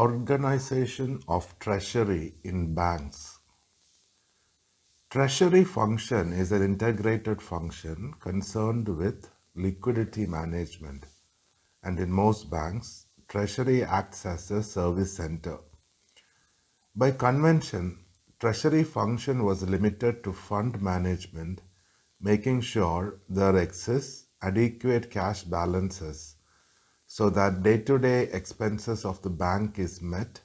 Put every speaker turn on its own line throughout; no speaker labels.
Organization of Treasury in banks. Treasury function is an integrated function concerned with liquidity management, and in most banks, Treasury acts as a service center. By convention, Treasury function was limited to fund management, making sure there exists adequate cash balances so that day-to-day expenses of the bank is met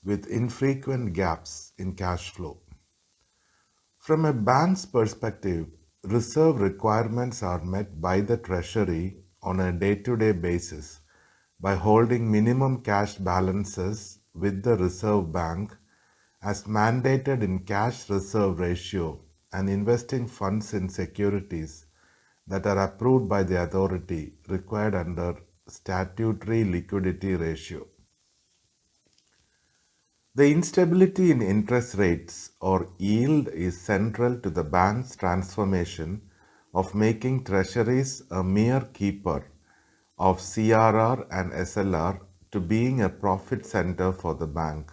with infrequent gaps in cash flow. From a bank's perspective, reserve requirements are met by the Treasury on a day-to-day basis by holding minimum cash balances with the Reserve Bank as mandated in cash reserve ratio and investing funds in securities that are approved by the authority required under statutory liquidity ratio. The instability in interest rates or yield is central to the bank's transformation of making treasuries a mere keeper of CRR and SLR to being a profit center for the bank.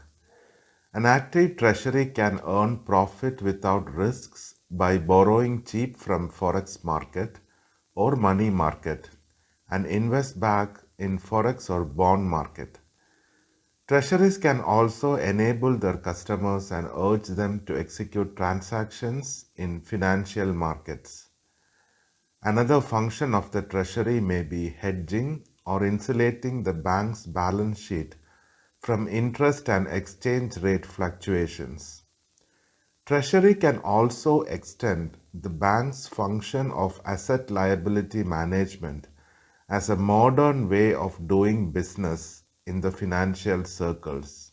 An active treasury can earn profit without risks by borrowing cheap from forex market or money market and invest back in forex or bond market. Treasuries can also enable their customers and urge them to execute transactions in financial markets. Another function of the treasury may be hedging or insulating the bank's balance sheet from interest and exchange rate fluctuations. Treasury can also extend the bank's function of asset liability management as a modern way of doing business in the financial circles.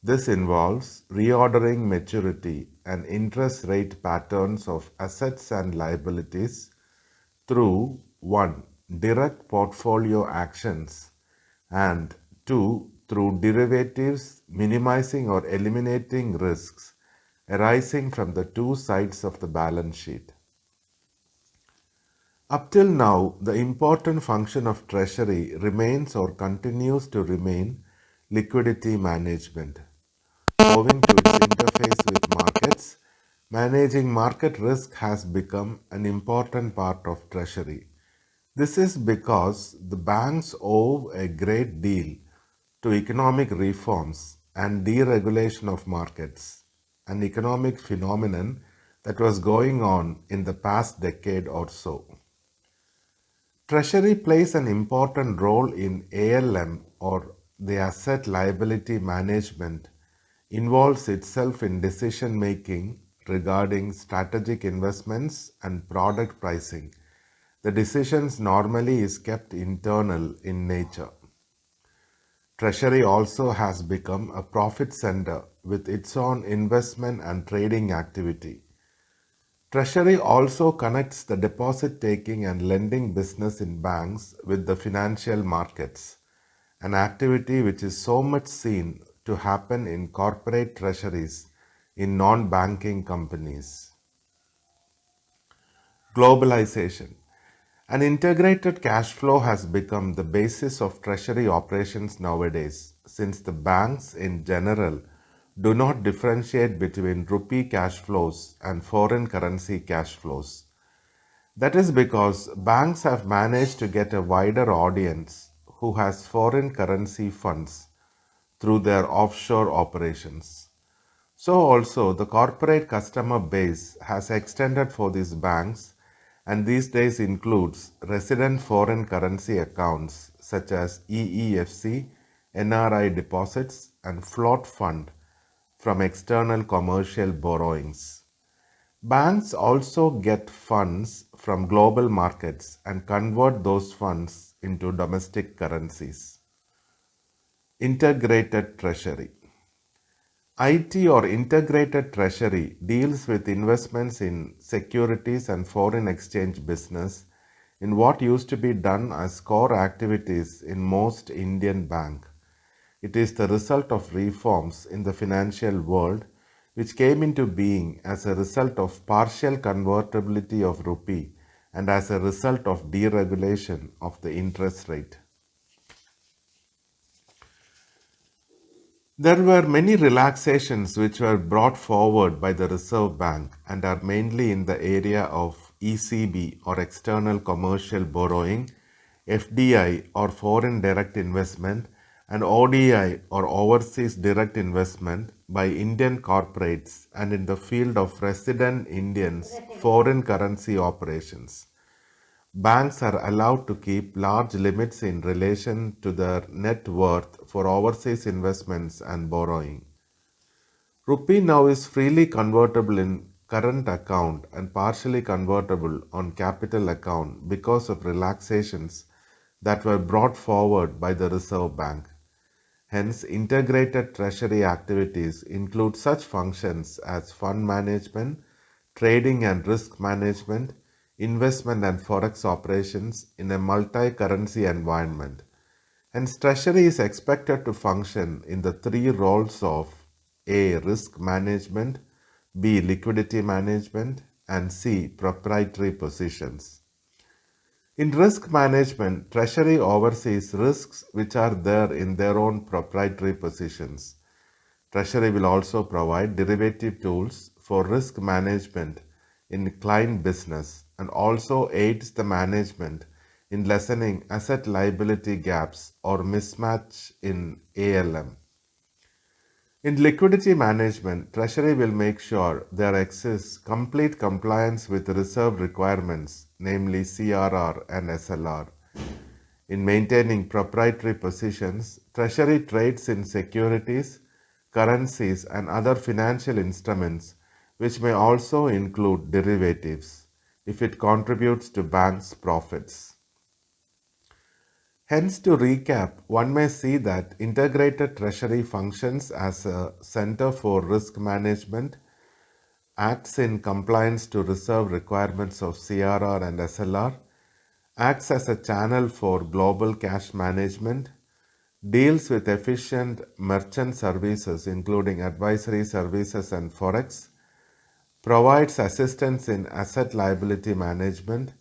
This involves reordering maturity and interest rate patterns of assets and liabilities through 1. Direct portfolio actions and 2. Through derivatives minimizing or eliminating risks arising from the two sides of the balance sheet. Up till now, the important function of Treasury remains or continues to remain liquidity management. Owing to its interface with markets, managing market risk has become an important part of Treasury. This is because the banks owe a great deal to economic reforms and deregulation of markets, an economic phenomenon that was going on in the past decade or so. Treasury plays an important role in ALM or the asset liability management, involves itself in decision making regarding strategic investments and product pricing. The decisions normally is kept internal in nature. Treasury also has become a profit center with its own investment and trading activity. Treasury also connects the deposit-taking and lending business in banks with the financial markets, an activity which is so much seen to happen in corporate treasuries in non-banking companies. Globalization. An integrated cash flow has become the basis of treasury operations nowadays, since the banks in general do not differentiate between rupee cash flows and foreign currency cash flows. That is because banks have managed to get a wider audience who has foreign currency funds through their offshore operations. So also the corporate customer base has extended for these banks and these days includes resident foreign currency accounts such as EEFC, NRI deposits and float fund from external commercial borrowings. Banks also get funds from global markets and convert those funds into domestic currencies. Integrated Treasury. IT or Integrated Treasury deals with investments in securities and foreign exchange business in what used to be done as core activities in most Indian banks. It is the result of reforms in the financial world which came into being as a result of partial convertibility of rupee and as a result of deregulation of the interest rate. There were many relaxations which were brought forward by the Reserve Bank and are mainly in the area of ECB or external commercial borrowing, FDI or foreign direct investment, and ODI or overseas direct investment by Indian corporates and in the field of resident Indians foreign currency operations. Banks are allowed to keep large limits in relation to their net worth for overseas investments and borrowing. Rupee now is freely convertible in current account and partially convertible on capital account because of relaxations that were brought forward by the Reserve Bank. Hence, integrated treasury activities include such functions as fund management, trading and risk management, investment and forex operations in a multi-currency environment. Hence, treasury is expected to function in the three roles of A. Risk management, B. Liquidity management, and C. Proprietary positions. In risk management, Treasury oversees risks which are there in their own proprietary positions. Treasury will also provide derivative tools for risk management in client business and also aids the management in lessening asset liability gaps or mismatch in ALM. In liquidity management, Treasury will make sure there exists complete compliance with reserve requirements, namely CRR and SLR. In maintaining proprietary positions, Treasury trades in securities, currencies, and other financial instruments, which may also include derivatives, if it contributes to banks' profits. Hence, to recap, one may see that integrated treasury functions as a center for risk management, acts in compliance to reserve requirements of CRR and SLR, acts as a channel for global cash management, deals with efficient merchant services including advisory services and forex, provides assistance in asset liability management,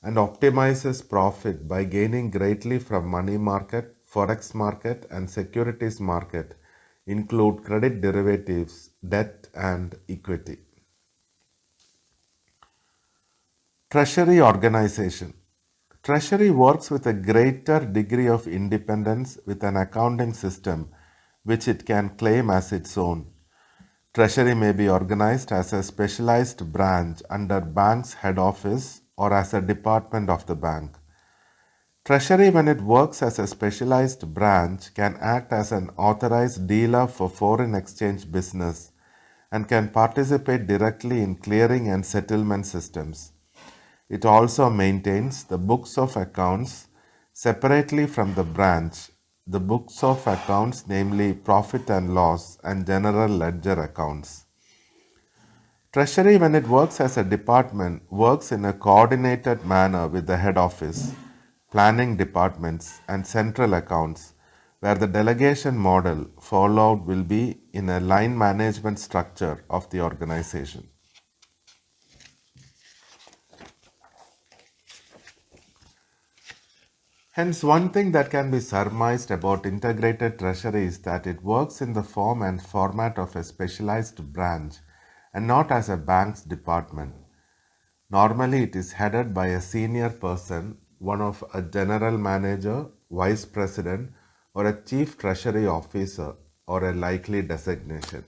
and optimizes profit by gaining greatly from money market, forex market, and securities market, include credit derivatives, debt, and equity. Treasury organization. Treasury works with a greater degree of independence with an accounting system which it can claim as its own. Treasury may be organized as a specialized branch under bank's head office or as a department of the bank. Treasury, when it works as a specialized branch, can act as an authorized dealer for foreign exchange business and can participate directly in clearing and settlement systems. It also maintains the books of accounts separately from the branch, the books of accounts, namely profit and loss and general ledger accounts. Treasury, when it works as a department, works in a coordinated manner with the head office, planning departments, and central accounts, where the delegation model followed will be in a line management structure of the organization. Hence, one thing that can be surmised about integrated treasury is that it works in the form and format of a specialized branch and not as a bank's department. Normally, it is headed by a senior person, one of a general manager, vice president, or a chief treasury officer, or a likely designation.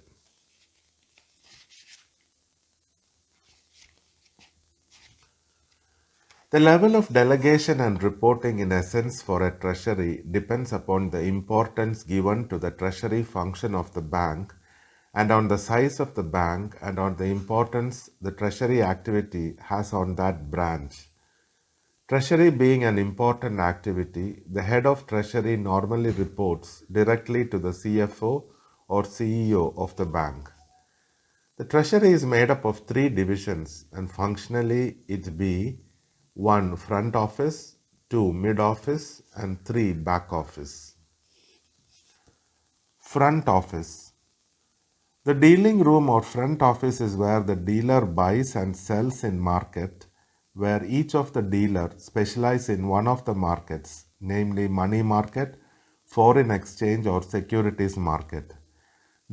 The level of delegation and reporting in essence for a treasury depends upon the importance given to the treasury function of the bank and on the size of the bank and on the importance the treasury activity has on that branch. Treasury being an important activity, the head of treasury normally reports directly to the CFO or CEO of the bank. The treasury is made up of three divisions and functionally it be 1. Front office, 2. Mid office, and 3. Back office. Front office. The dealing room or front office is where the dealer buys and sells in market, where each of the dealer specialize in one of the markets, namely money market, foreign exchange or securities market.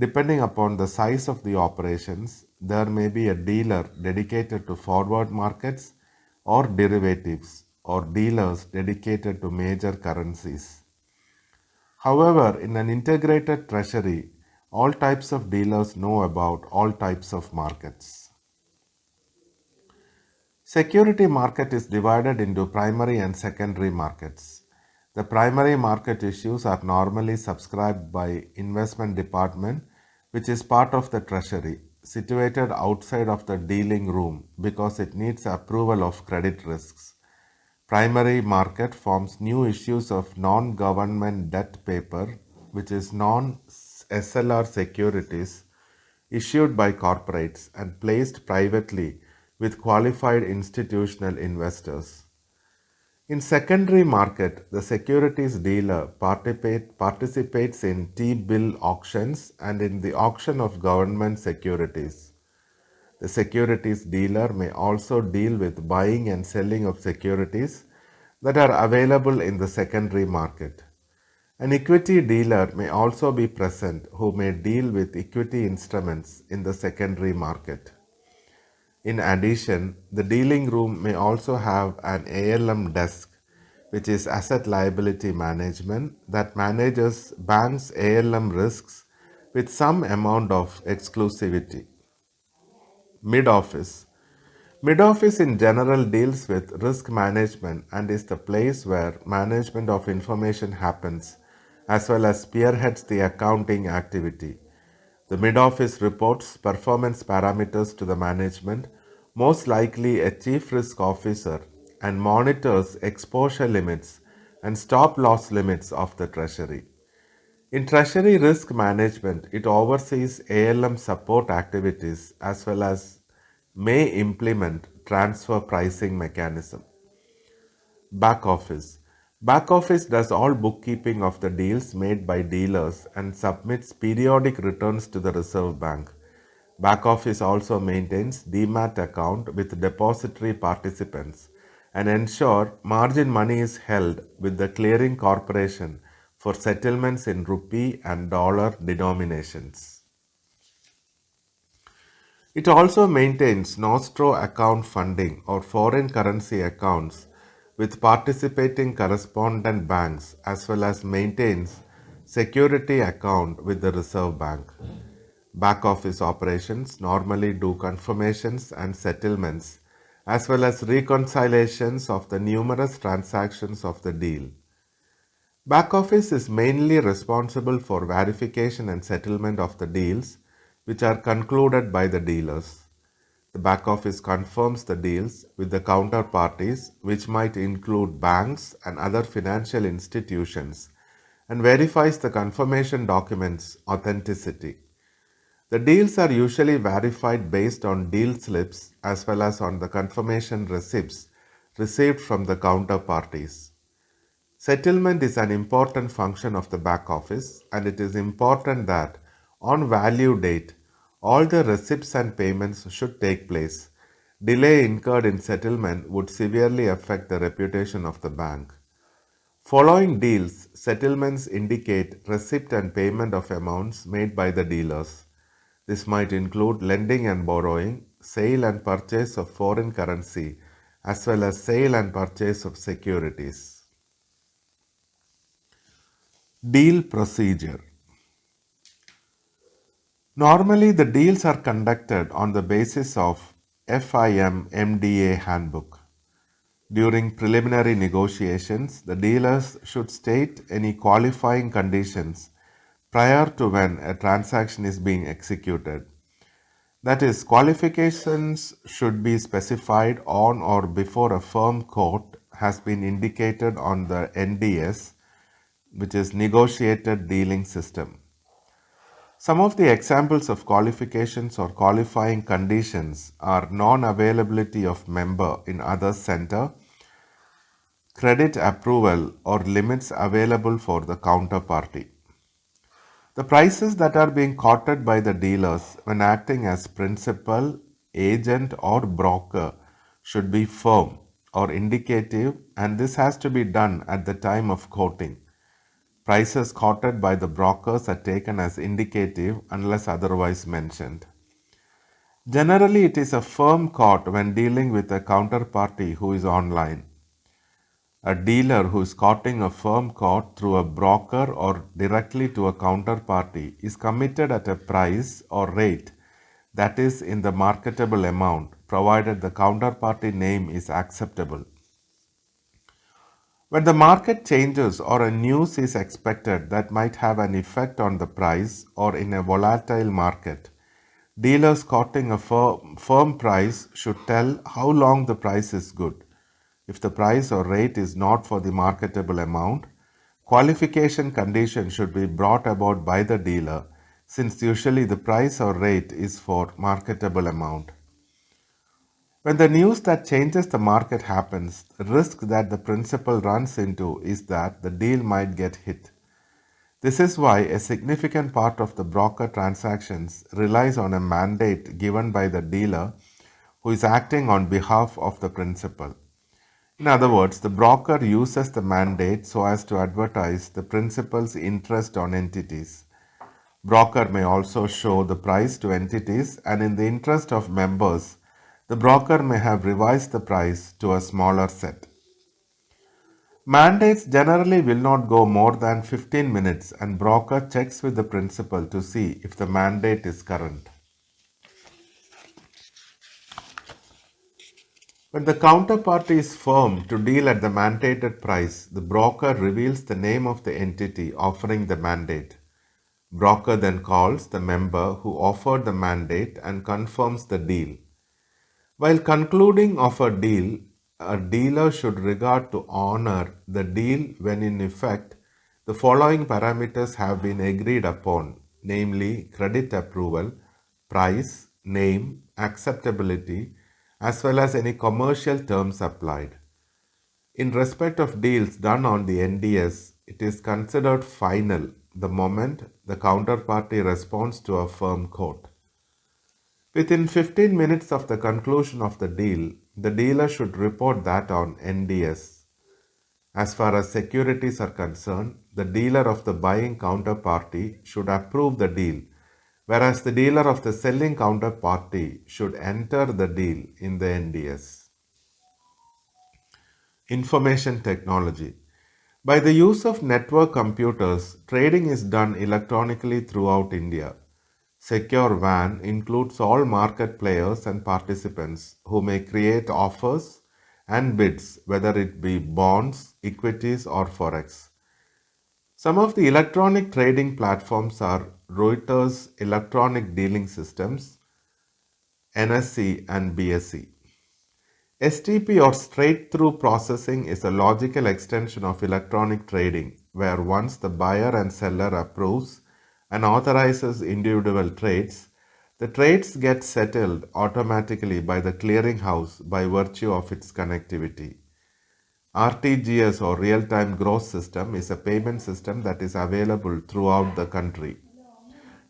Depending upon the size of the operations, there may be a dealer dedicated to forward markets or derivatives, or dealers dedicated to major currencies. However, in an integrated treasury, all types of dealers know about all types of markets. Security market is divided into primary and secondary markets. The primary market issues are normally subscribed by investment department, which is part of the treasury, situated outside of the dealing room because it needs approval of credit risks. Primary market forms new issues of non-government debt paper, which is non-SLR securities issued by corporates and placed privately with qualified institutional investors. In secondary market, the securities dealer participates in T-bill auctions and in the auction of government securities. The securities dealer may also deal with buying and selling of securities that are available in the secondary market. An equity dealer may also be present who may deal with equity instruments in the secondary market. In addition, the dealing room may also have an ALM desk, which is asset liability management, that manages banks' ALM risks with some amount of exclusivity. Mid office. Mid office in general deals with risk management and is the place where management of information happens, as well as spearheads the accounting activity. The mid office reports performance parameters to the management, most likely a chief risk officer, and monitors exposure limits and stop loss limits of the treasury. In treasury risk management, it oversees ALM support activities as well as may implement transfer pricing mechanism. Back office. Back office does all bookkeeping of the deals made by dealers and submits periodic returns to the Reserve Bank. Back office also maintains demat account with depository participants and ensure margin money is held with the clearing corporation for settlements in rupee and dollar denominations. It also maintains nostro account funding or foreign currency accounts with participating correspondent banks, as well as maintains security account with the Reserve Bank. Back office operations normally do confirmations and settlements, as well as reconciliations of the numerous transactions of the deal. Back office is mainly responsible for verification and settlement of the deals which are concluded by the dealers. The back office confirms the deals with the counterparties, which might include banks and other financial institutions, and verifies the confirmation documents' authenticity. The deals are usually verified based on deal slips as well as on the confirmation receipts received from the counterparties. Settlement is an important function of the back office, and it is important that on value date, all the receipts and payments should take place. Delay incurred in settlement would severely affect the reputation of the bank. Following deals, settlements indicate receipt and payment of amounts made by the dealers. This might include lending and borrowing, sale and purchase of foreign currency, as well as sale and purchase of securities. Deal procedure. Normally, the deals are conducted on the basis of FIM MDA handbook. During preliminary negotiations, the dealers should state any qualifying conditions prior to when a transaction is being executed. That is, qualifications should be specified on or before a firm quote has been indicated on the NDS, which is Negotiated Dealing System. Some of the examples of qualifications or qualifying conditions are non-availability of member in other center, credit approval or limits available for the counterparty. The prices that are being quoted by the dealers when acting as principal, agent or broker should be firm or indicative, and this has to be done at the time of quoting. Prices quoted by the brokers are taken as indicative unless otherwise mentioned. Generally, it is a firm quote when dealing with a counterparty who is online. A dealer who is quoting a firm quote through a broker or directly to a counterparty is committed at a price or rate that is in the marketable amount, provided the counterparty name is acceptable. When the market changes or a news is expected that might have an effect on the price or in a volatile market, dealers quoting a firm price should tell how long the price is good. If the price or rate is not for the marketable amount, qualification condition should be brought about by the dealer, since usually the price or rate is for marketable amount. When the news that changes the market happens, the risk that the principal runs into is that the deal might get hit. This is why a significant part of the broker transactions relies on a mandate given by the dealer who is acting on behalf of the principal. In other words, the broker uses the mandate so as to advertise the principal's interest on entities. Broker may also show the price to entities, and in the interest of members, the broker may have revised the price to a smaller set. Mandates generally will not go more than 15 minutes, and broker checks with the principal to see if the mandate is current. When the counterparty is firm to deal at the mandated price, the broker reveals the name of the entity offering the mandate. Broker then calls the member who offered the mandate and confirms the deal. While concluding of a deal, a dealer should regard to honor the deal when in effect the following parameters have been agreed upon, namely credit approval, price, name, acceptability, as well as any commercial terms applied. In respect of deals done on the NDS, it is considered final the moment the counterparty responds to a firm quote. Within 15 minutes of the conclusion of the deal, the dealer should report that on NDS. As far as securities are concerned, the dealer of the buying counterparty should approve the deal, whereas the dealer of the selling counterparty should enter the deal in the NDS. Information technology. By the use of network computers, trading is done electronically throughout India. Secure WAN includes all market players and participants who may create offers and bids, whether it be bonds, equities, or forex. Some of the electronic trading platforms are Reuters Electronic Dealing Systems, NSE, and BSE. STP or straight-through processing is a logical extension of electronic trading, where once the buyer and seller approves and authorizes individual trades, the trades get settled automatically by the clearinghouse by virtue of its connectivity. RTGS or real-time gross system is a payment system that is available throughout the country.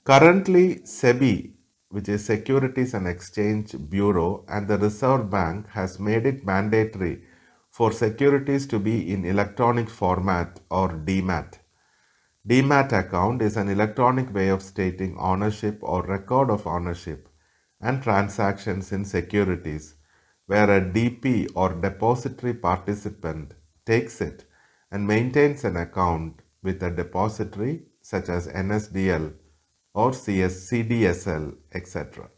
Currently, SEBI, which is Securities and Exchange Bureau, and the Reserve Bank has made it mandatory for securities to be in electronic format or DMAT. DMAT account is an electronic way of stating ownership or record of ownership and transactions in securities, where a DP or depository participant takes it and maintains an account with a depository such as NSDL or CDSL, etc.